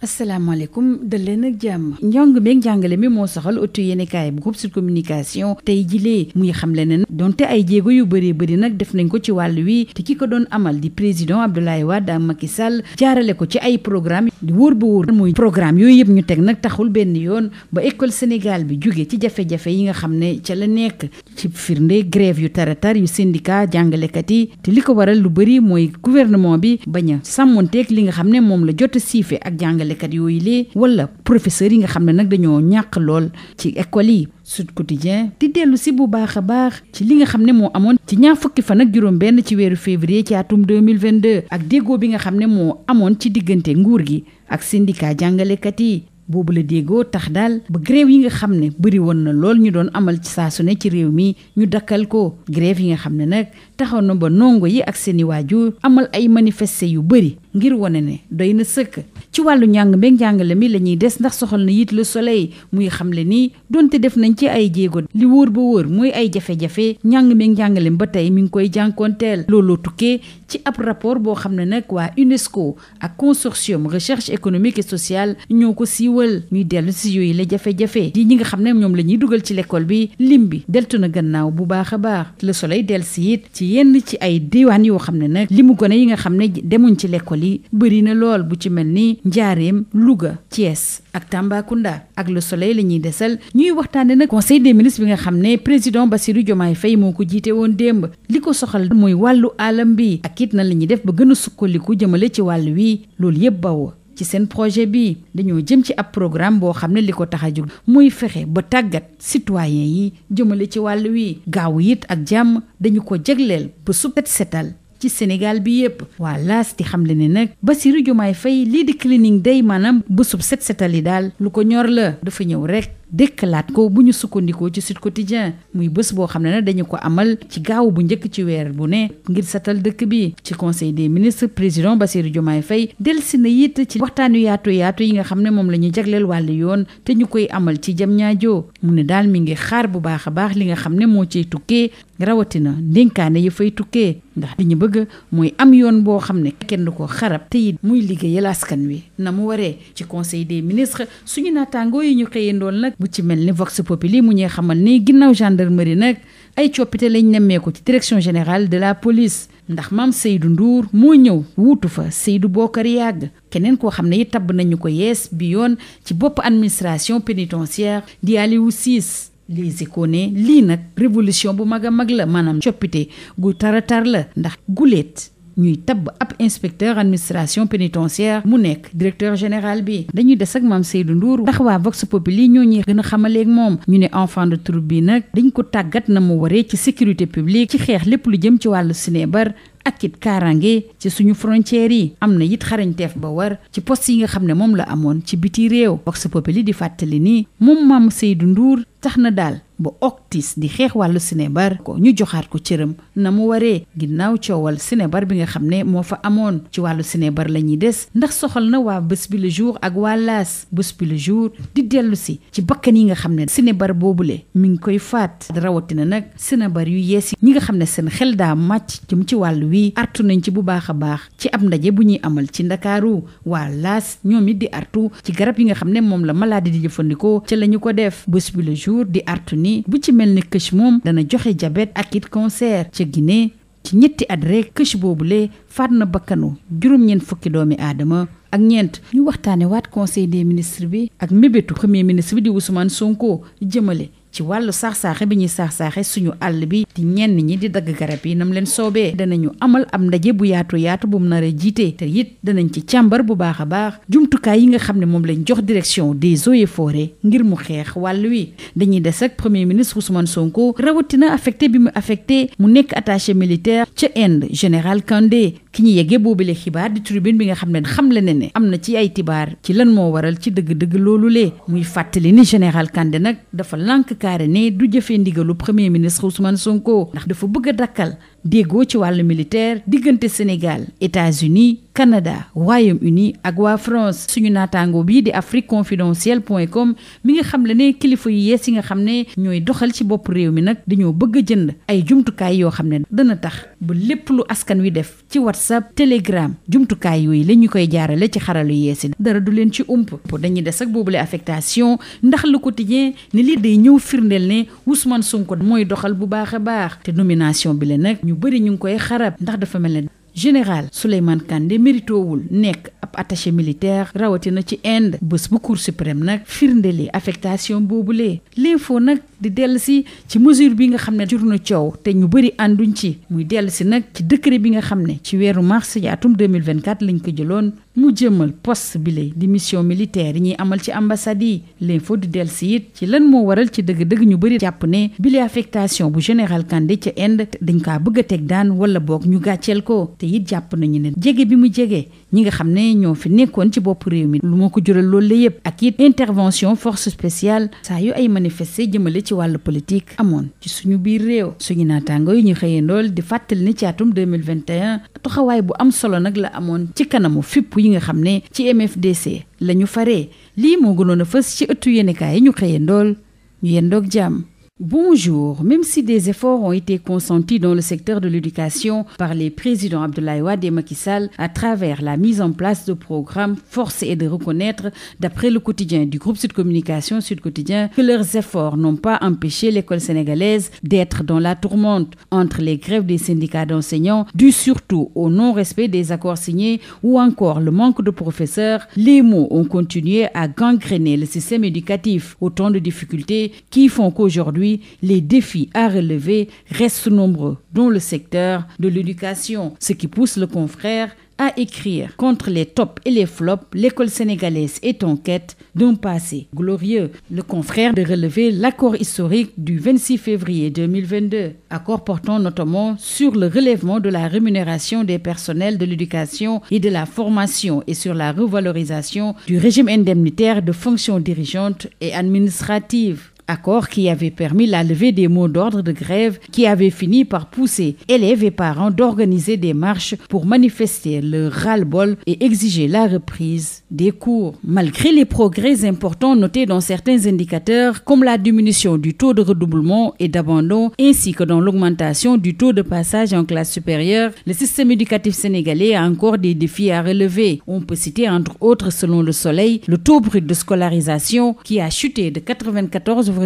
asalaamaaleykum dal leen ak jàmm njàng meeg njàngale mi moo soxal ëttu yéenekaay bu groupe Sud Communication tey jilee muy xamle ne donte ay jéego yu bëri nag def nañ ko ci wàll wi te ki ko doon amal di président Abdoulaye Wade ak Macky Sall jaarale ko ci ay programme di wóor ba wóor muy programme yooyu yëpp ñu teg nag taxul benn yoon ba école Sénégal bi jóge ci jafe-jafe yi nga xam ne ca la nekk ci firnde grève yu taratar yu syndicat jàngalekat yi te li ko waral lu bëri mooy gouvernement bi bañ a sàmmonteeg li nga xam ne moom la jot a siife ak jàngalekat yooyu lee wala professeurs yi nga xam ne nag dañoo ñàkk lool ci école yi. Sud Quotidien di dellu si bu baax a baax ci li nga xam ne moo amoon ci ñaar fukki fan ak juróom benn ci weeru février ci atum 2022 ak déggoo bi nga xam ne moo amoon ci diggante nguur gi ak syndicat jàngalekat yi. boobu la déggoo tax daal ba grève yi nga xam ne bëri woon na lool ñu doon amal ci saa su ne ci réew mi ñu dakkal ko grève yi nga xam ne nag taxaw na ba ndongo yi ak seeni waajur amal ay manifester yu bëri ngir wane ne doy na sëkk. ci wàllu njàng meeg njàngale mi la ñuy des ndax soxal na it Le Soleil muy xamle ni donte def nañ ci ay jéego li wóor ba wóor mooy ay jafe-jafe njàng meeg njàngale ba tey mi ngi koy jànkoonteel looloo tukkee ci ab rapport boo xam ne nag waa UNESCO ak consortium recherche économique et sociale ñoo ko siiwal ñuy dellu si yooyu la jafe-jafe di ñi nga xam ne ñoom la ñuy dugal ci l'école bi lim bi deltu na gannaaw bu baax a baax. Le Soleil del si it ci yenn ci ay diwaan yoo xam ne nag limu gone yi nga xam ne demuñ ci l'école yi bëri na lool bu ci mel ni Njaareem Louga Thiès ak Tambacounda. ak Le Soleil la ñuy desal ñuy waxtaane nag conseil des ministres bi nga xam ne président Bassirou Diomaye Faye moo ko jiite woon démb li ko soxal mooy wàllu alam bi ak it na la ñuy def ba gën a sukkaliku jëmale ci wàll wi loolu yëpp bawoo ci seen projet bi dañoo jëm ci ab programme boo xam ne li ko tax a jóg muy fexe ba tàggat citoyen yi jëmale ci wàll wi gaaw it ak jàmm dañu ko jagleel ba su setal ci Sénégal bi yépp waa laas di xam le ne nag Bassirou Diomaye Faye lii di cleaning day maanaam bésub setal yi daal lu ko ñor la dafa ñëw rek dëkkalaat ko bu ñu sukkandikoo ci Sud Quotidien muy bés boo xam ne nag dañu ko amal ci gaaw bu njëkk ci weer bu ne ngir setal dëkk bi ci conseil des ministres président Bassirou Diomaye Faye delsi na it ci waxtaan yu yaatu yi nga xam ne moom la ñu jagleel wàllu yoon te ñu koy amal ci Diamniadio mu ne daal mi ngi xaar bu baax a baax li nga xam ne moo ciy tukkee rawatina ndénkaane yi fay tukkee ndax li ñu bëgg mooy am yoon boo xam ne kenn du ko xarab te it muy liggéeyal askan wi na mu waree ci conseil des ministres suñu naataangoo yi ñu xëyandoon nag bu ci mel ni Vox Populi mu ñuy xamal ni ginnaaw gendarmerie nag ay coppite lañ nemmeeku ci direction générale de la police ndax Mame Seydou Ndour moo ñëw wuutu fa Seydou Bokar Yàgg keneen koo xam ne it tabb nañu ko yees bi yoon ci bopp administration pénitentiaire di Aliou Ciss. Les Échos ne lii nag révolution bu mag a mag la maanaam coppite gu taratar la ndax guléet ñuy tabb ab inspecteur administration pénitentiaire mu nekk directeur général bi dañuy des ak Mame Seydou Ndour ndax waa Vox Populi ñoo ñuy gën a xamaleeg moom ñu ne enfant de troupe bi nag dañ ko tàggat na mu waree ci sécurité publique ci xeex lépp lu jëm ci wàllu sinébar ak it kaaraange ci suñu frontières yi am na it xarañteef ba war ci poste yi nga xam ne moom la amoon ci biti réew Vox Populi di fàttali ni moom Mame Seydou Ndour tax na daal ba octis di xeex wàllu sinébar ko ñu joxaat ko cëram na mu waree ginnaaw coowal sinébar bi nga xam ne moo fa amoon ci wàllu sinébar la ñuy des ndax soxal na waa Bës Bi Le Jour ak waa L'As Bës Bi Le Jour di dellu si ci bakkan yi nga xam ne sinébar boobule mi ngi koy faat rawatina nag sinébar yu yees yi ñi nga xam ne seen xel daa màcc jëm ci wàllu wi artu nañ ci bu baax a baax ci ab ndaje bu ñuy amal ci Ndakaaru waa L'As ñoom it di artu ci garab yi nga xam ne moom la maladie di jëfandikoo ca la ñu ko def Bës Bi Le Jour di artu ni bu ci mel ni këch moom dana joxe diabète ak it cancer ca Guinée ci ñetti at rek këch boobule faat na bakkanu juróom-ñeent fukki doomi aadama ak ñeent ñu waxtaane waat conseil des ministres bi ak mébétu premier ministre bi di Ousmane Sonko jëmale ci wàllu saax-saaxe bi ñuy saax-saaxe suñu àll bi di ñenn ñi di dagg garab yi nam leen soobee danañu amal am ndaje bu yaatu bu mu nar a jiite te it danañ ci càmbar bu baax a baax jumtukaay yi nga xam ne moom lañ jox direction des eaux et forêts ngir mu xeex wàll wi dañuy des ak premier ministre Ousmane Sonko rawatina affecté bi mu affecté mu nekk attaché militaire ca Inde général Kandé ki ñu yeggee boobule xibaar di tribune bi nga xam ne xamle ne am na ci ay tibaar ci lan moo waral ci dëgg-dëgg loolu lee muy fàttali ni général Kandé nag dafa lànk kaare ne du jëfee ndigalu premier ministre Ousmane Sonko ndax dafa bëgg a dakkal déggoo ci wàllu militaire diggante Sénégal États-Unis Canada Royaume-Uni ak waa France. Suñu naataango bii di afriqueconfidentielle.com mi nga xam le ne kilifa yu yees yi nga xam ne ñooy doxal ci bopp réew mi nag dañoo bëgg a jënd ay jumtukaay yoo xam ne dana tax ba lépp lu askan wi def ci WhatsApp Telegram jumtukaay yooyu la ñu koy jaarale ci xaralu yees yi dara du leen ci ump. dañuy des ak boobule affectation ndax Le Quotidien ni lii day ñëw firndeel ne Ousmane Sonko mooy doxal bu baax a baax te nomination bi la nag ñu bëri ñu ngi koy xarab ndax dafa mel ne général Souleymane Kandé méritowul nekk ab attaché militaire rawatina ci Inde bés bu Cour suprême nag firndeli affectation boobule. L'info nag di dellusi ci mesure bi nga xam ne jur na coow te ñu bëri ànduñ ci muy dellusi nag ci décret bi nga xam ne ci weeru mars ci atum 2024 lañ ko jëloon mu jëmal poste bile di mission militaire yi ñuy amal ci ambassade yi. L'info di dellusi it ci lan moo waral ci dëgg-dëgg ñu bëri jàpp ne bile affectation bu général Kandé ca Inde dañ kaa bëgg a teg daan wala boog ñu gàcceel ko te it jàpp nañu ne jege bi mu jege ñi nga xam ne ñoo fi nekkoon ci bopp réew mi lu moo ko jural loolu la yëpp ak it intervention force spéciale saa yu ay manifester jëmale ci wàllu politique amoon ci suñu biir réew. Suñu naataango yi ñu xëyandool di fàttali ni ci atum 2021 taxawaay bu am solo nag la amoon ci kanamu fipp yi nga xam ne ci MFDC la ñu faree lii moo gënoon a fës ci ëttu yéenekaay yi ñu xëyandool ñu yendoog jàmm. Bonjour. Même si des efforts ont été consentis dans le secteur de l'éducation par les présidents Abdoulaye Wade et Macky Sall à travers la mise en place de programmes, force est de reconnaître, d'après le quotidien du groupe Sud Communication, Sud Quotidien, que leurs efforts n'ont pas empêché l'école sénégalaise d'être dans la tourmente entre les grèves des syndicats d'enseignants, dus surtout au non-respect des accords signés ou encore le manque de professeurs. Les maux ont continué à gangréner le système éducatif. Autant de difficultés qui font qu'aujourd'hui, les défis à relever restent nombreux dans le secteur de l'éducation, ce qui pousse le confrère à écrire contre les tops et les flops. L'école sénégalaise est en quête d'un passé glorieux. Le confrère de relever l'accord historique du 26 février 2022, accord portant notamment sur le relèvement de la rémunération des personnels de l'éducation et de la formation et sur la revalorisation du régime indemnitaire de fonctions dirigeantes et administratives. Accord qui avait permis la levée des mots d'ordre de grève qui avait fini par pousser élèves et parents d'organiser des marches pour manifester leur ras-le-bol et exiger la reprise des cours. Malgré les progrès importants notés dans certains indicateurs comme la diminution du taux de redoublement et d'abandon ainsi que dans l'augmentation du taux de passage en classe supérieure, le système éducatif sénégalais a encore des défis à relever. On peut citer entre autres, selon Le Soleil, le taux brut de scolarisation qui a chuté de 94,4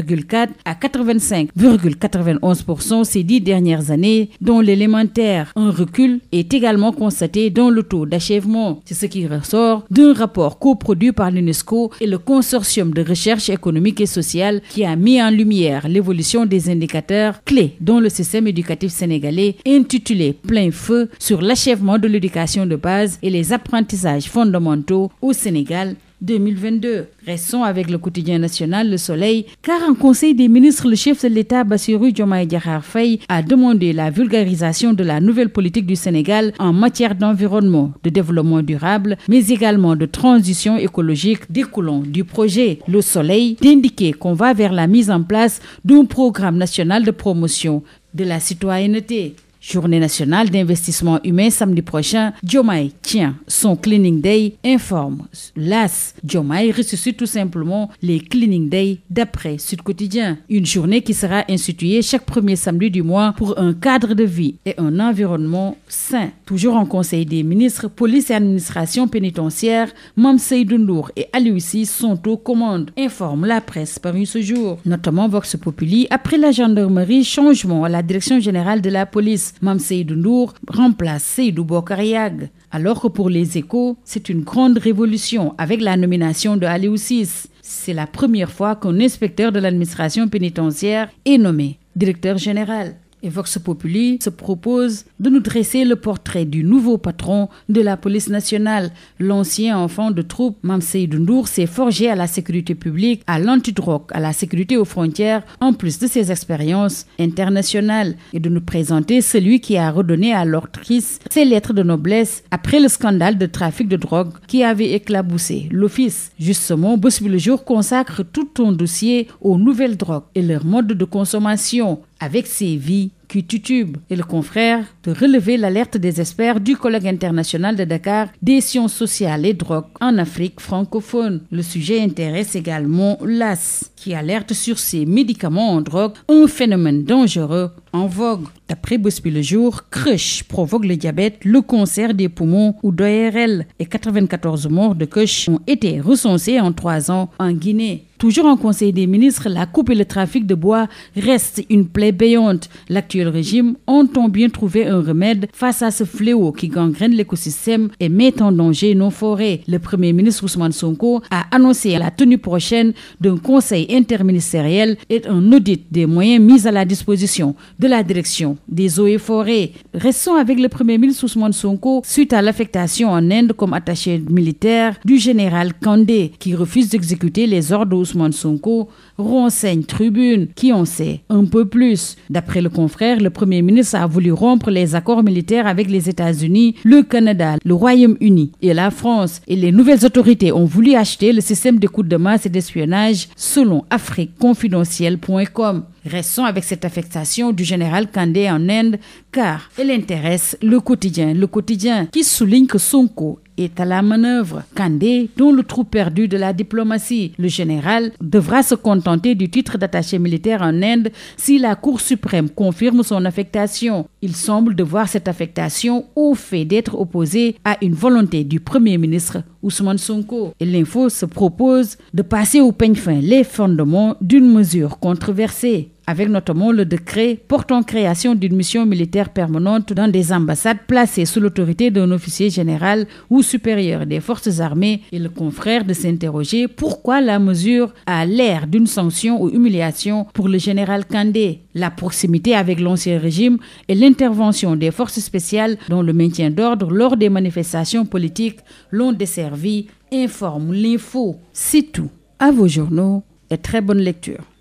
à 85,91% ces 10 dernières années, dont l'élémentaire. Un recul est également constaté dans le taux d'achèvement. C'est ce qui ressort d'un rapport coproduit par l'UNESCO et le consortium de recherche économique et sociale qui a mis en lumière l'évolution des indicateurs clés dans le système éducatif sénégalais, intitulé Plein feu sur l'achèvement de l'éducation de base et les apprentissages fondamentaux au Sénégal 2022. Restons avec le quotidien national Le Soleil, car en Conseil des ministres, le chef de l'État Bassirou Diomaye Diakhar Faye a demandé la vulgarisation de la nouvelle politique du Sénégal en matière d'environnement, de développement durable, mais également de transition écologique découlant du projet Le Soleil d'indiquer qu'on va vers la mise en place d'un programme national de promotion de la citoyenneté. Journée nationale d'investissement humain samedi prochain, Diomaye tient son Cleaning Day, informe l'AS. Diomaye ressuscite tout simplement les Cleaning Day d'après Sud Quotidien. Une journée qui sera instituée chaque premier samedi du mois pour un cadre de vie et un environnement sain. Toujours en Conseil des ministres, police et administration pénitentiaire, Mame Seydou Ndour et Aliou Sy sont aux commandes, informe la presse parue ce jour. Notamment Vox Populi, après la gendarmerie, changement à la direction générale de la police. Mame Seydou Ndour remplace Seydou Bokar Yag. Alors que pour les Échos, c'est une grande révolution avec la nomination de Aliou Sy. C'est la première fois qu'un inspecteur de l'administration pénitentiaire est nommé directeur général. Et Vox Populi se propose de nous dresser le portrait du nouveau patron de la police nationale. L'ancien enfant de troupe, Mame Seydou Ndour, s'est forgé à la sécurité publique, à l'antidrogue, à la sécurité aux frontières, en plus de ses expériences internationales. Et de nous présenter celui qui a redonné à l'octrice ses lettres de noblesse après le scandale de trafic de drogue qui avait éclaboussé l'office. Justement, Bosby Le Jour consacre tout un dossier aux nouvelles drogues et leur mode de consommation, avec ces vies qui titube. Et le confrère de relever l'alerte des experts du Colloque international de Dakar des sciences sociales et drogues en Afrique francophone. Le sujet intéresse également l'AS, qui alerte sur ces médicaments en drogue, un phénomène dangereux en vogue. D'après Bospi Le Jour, Crush provoque le diabète, le cancer des poumons ou d'ORL et 94 morts de Crush ont été recensés en 3 ans en Guinée. Toujours en Conseil des ministres, la coupe et le trafic de bois restent une plaie béante. L'actuel régime entend bien trouver un remède face à ce fléau qui gangrène l'écosystème et met en danger nos forêts. Le Premier ministre Ousmane Sonko a annoncé la tenue prochaine d'un conseil interministériel et un audit des moyens mis à la disposition de la direction des eaux et forêts. Restons avec le Premier ministre Ousmane Sonko suite à l'affectation en Inde comme attaché militaire du général Kandé qui refuse d'exécuter les ordres Ousmane Sonko, renseigne Tribune qui en sait un peu plus. D'après le confrère, le Premier ministre a voulu rompre les accords militaires avec les États-Unis, le Canada, le Royaume-Uni et la France. Et les nouvelles autorités ont voulu acheter le système d'écoute de masse et d'espionnage selon afriqueconfidentielle.com. Restons avec cette affectation du général Kandé en Inde car elle intéresse le quotidien qui souligne que Sonko est à la manœuvre. Kandé, dont le trou perdu de la diplomatie, le général devra se contenter du titre d'attaché militaire en Inde si la Cour suprême confirme son affectation. Il semble de voir cette affectation au fait d'être opposé à une volonté du Premier ministre Ousmane Sonko. Et l'info se propose de passer au peigne fin les fondements d'une mesure controversée, avec notamment le décret portant création d'une mission militaire permanente dans des ambassades placées sous l'autorité d'un officier général ou supérieur des forces armées. Et le confrère de s'interroger pourquoi la mesure a l'air d'une sanction ou humiliation pour le général Kandé. La proximité avec l'ancien régime et l'intervention des forces spéciales dans le maintien d'ordre lors des manifestations politiques l'ont desservi, informe l'info. C'est tout. À vos journaux et très bonne lecture.